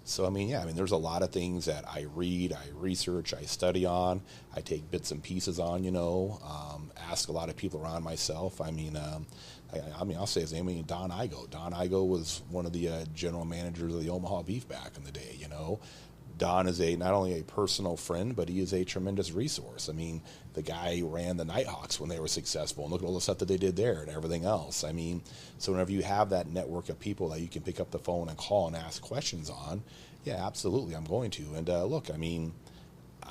there's a lot of things that I read, I research, I study on, I take bits and pieces on, ask a lot of people around myself. I'll say his name, Don Igo. Don Igo was one of the general managers of the Omaha Beef back in the day, Don is not only a personal friend, but he is a tremendous resource. The guy ran the Nighthawks when they were successful, and look at all the stuff that they did there and everything else. So whenever you have that network of people that you can pick up the phone and call and ask questions on, yeah, absolutely, I'm going to. And look,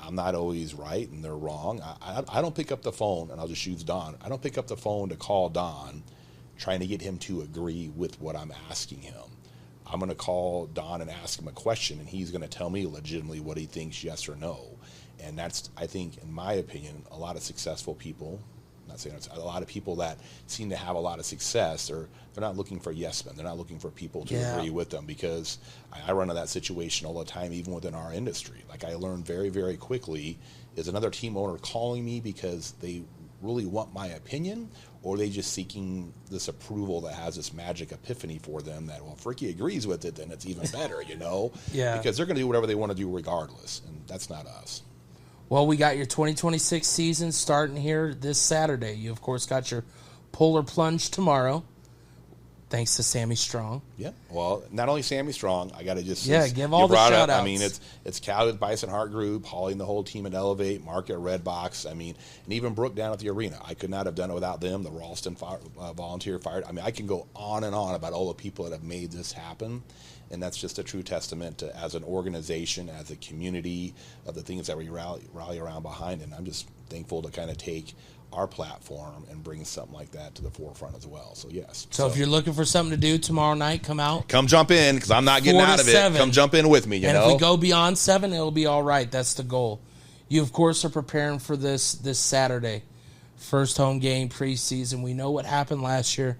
I'm not always right and they're wrong. I don't pick up the phone, and I'll just use Don. I don't pick up the phone to call Don trying to get him to agree with what I'm asking him. I'm going to call Don and ask him a question, and he's going to tell me legitimately what he thinks, yes or no. And that's, I think, in my opinion, a lot of successful people, not saying it's a lot of people that seem to have a lot of success, they're not looking for yes men. They're not looking for people to agree with them, because I run into that situation all the time, even within our industry. Like, I learned very, very quickly, is another team owner calling me because they really want my opinion, or are they just seeking this approval that has this magic epiphany for them that, well, if Ricky agrees with it, then it's even better, you know? Yeah. Because they're going to do whatever they want to do regardless, and that's not us. Well, we got your 2026 season starting here this Saturday. You, of course, got your Polar Plunge tomorrow, thanks to Sammy Strong. Yeah. Well, not only Sammy Strong, I got to just give all the shout outs. I mean, it's Callie with Bison Heart Group, Holly and the whole team at Elevate, Mark at Redbox. I mean, and even Brooke down at the arena. I could not have done it without them. The Ralston volunteer fire. I mean, I can go on and on about all the people that have made this happen. And that's just a true testament to, as an organization, as a community, of the things that we rally around behind. And I'm just thankful to kind of take our platform and bring something like that to the forefront as well. So, yes. So if you're looking for something to do tomorrow night, come out. Come jump in, because I'm not getting out of it. 7. Come jump in with me, you know. And if we go beyond 7, it'll be all right. That's the goal. You, of course, are preparing for this Saturday. First home game preseason. We know what happened last year.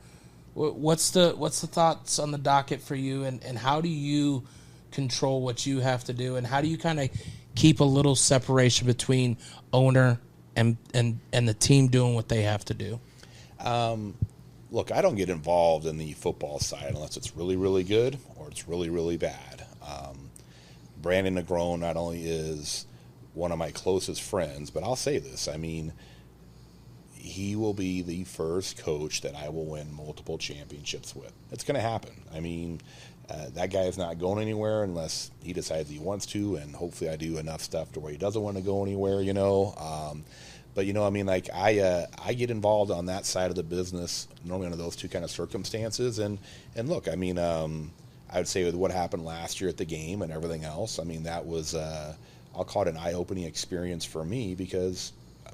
What's the thoughts on the docket for you, and how do you control what you have to do, and how do you kind of keep a little separation between owner and the team doing what they have to do? Look, I don't get involved in the football side unless it's really, really good or it's really, really bad. Brandon Negron not only is one of my closest friends, but I'll say this, I mean, he will be the first coach that I will win multiple championships with. It's going to happen. I mean, that guy is not going anywhere unless he decides he wants to, and hopefully I do enough stuff to where he doesn't want to go anywhere, you know. But, you know, I mean, like, I get involved on that side of the business normally under those two kind of circumstances. And look, I mean, I would say with what happened last year at the game and everything else, I mean, that was, I'll call it an eye-opening experience for me, because,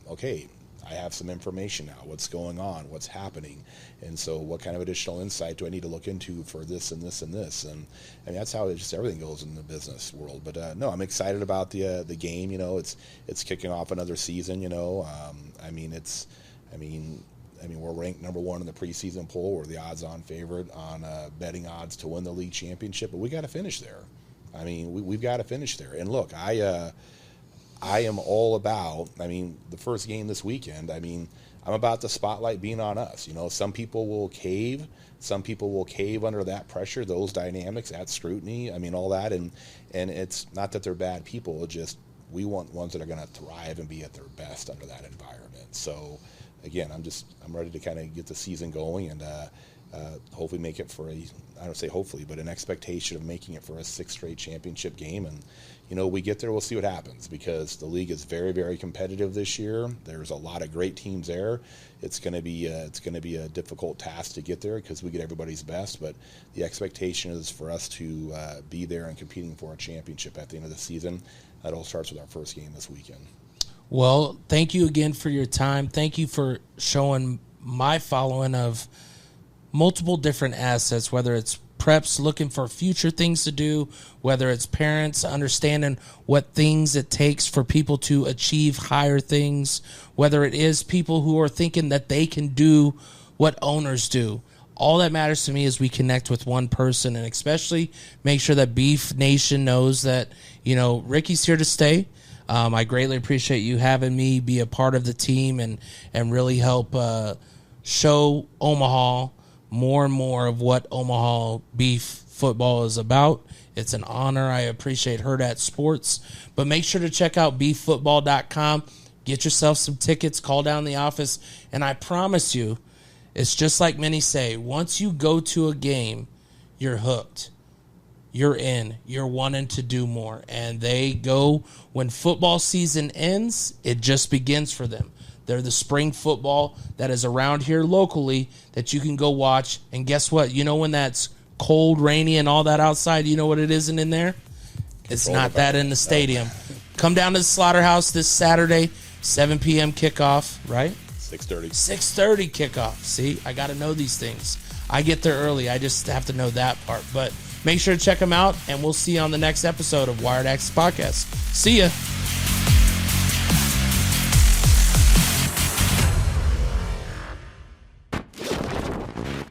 okay, I have some information now, what's going on, what's happening, and so what kind of additional insight do I need to look into for this and this and this, and I mean, that's how just everything goes in the business world. But no, I'm excited about the game. You know, it's kicking off another season. You know, I mean, we're ranked number 1 in the preseason poll. We're the odds-on favorite on betting odds to win the league championship, but we got to finish there. I mean, we've got to finish there. And look, I am all about, I mean, the first game this weekend, I mean, I'm about the spotlight being on us. You know, some people will cave. Some people will cave under that pressure, those dynamics, that scrutiny. I mean, all that. And it's not that they're bad people. It's just we want ones that are going to thrive and be at their best under that environment. So, again, I'm ready to kind of get the season going and hopefully make it for I don't say hopefully, but an expectation of making it for a 6th straight championship game. And, you know, we get there, we'll see what happens, because the league is very, very competitive this year. There's a lot of great teams there. It's going to be a difficult task to get there because we get everybody's best, but the expectation is for us to be there and competing for a championship at the end of the season. That all starts with our first game this weekend. Well, thank you again for your time. Thank you for showing my following of multiple different assets, whether it's preps looking for future things to do, whether it's parents understanding what things it takes for people to achieve higher things, whether it is people who are thinking that they can do what owners do. All that matters to me is we connect with one person, and especially make sure that Beef Nation knows that, you know, Ricky's here to stay. I greatly appreciate you having me be a part of the team and really help show Omaha more and more of what Omaha Beef football is about. It's an honor. I appreciate Hurrdat Sports. But make sure to check out beeffootball.com. Get yourself some tickets. Call down the office. And I promise you, it's just like many say, once you go to a game, you're hooked. You're in. You're wanting to do more. And they go, when football season ends, it just begins for them. They're the spring football that is around here locally that you can go watch. And guess what? You know when that's cold, rainy, and all that outside, you know what it isn't in there? It's not that in the stadium. come down to the Slaughterhouse this Saturday, 7 p.m. kickoff, right? 6:30. 6:30 kickoff. See, I got to know these things. I get there early. I just have to know that part. But make sure to check them out, and we'll see you on the next episode of Wired Axcess Podcast. See ya.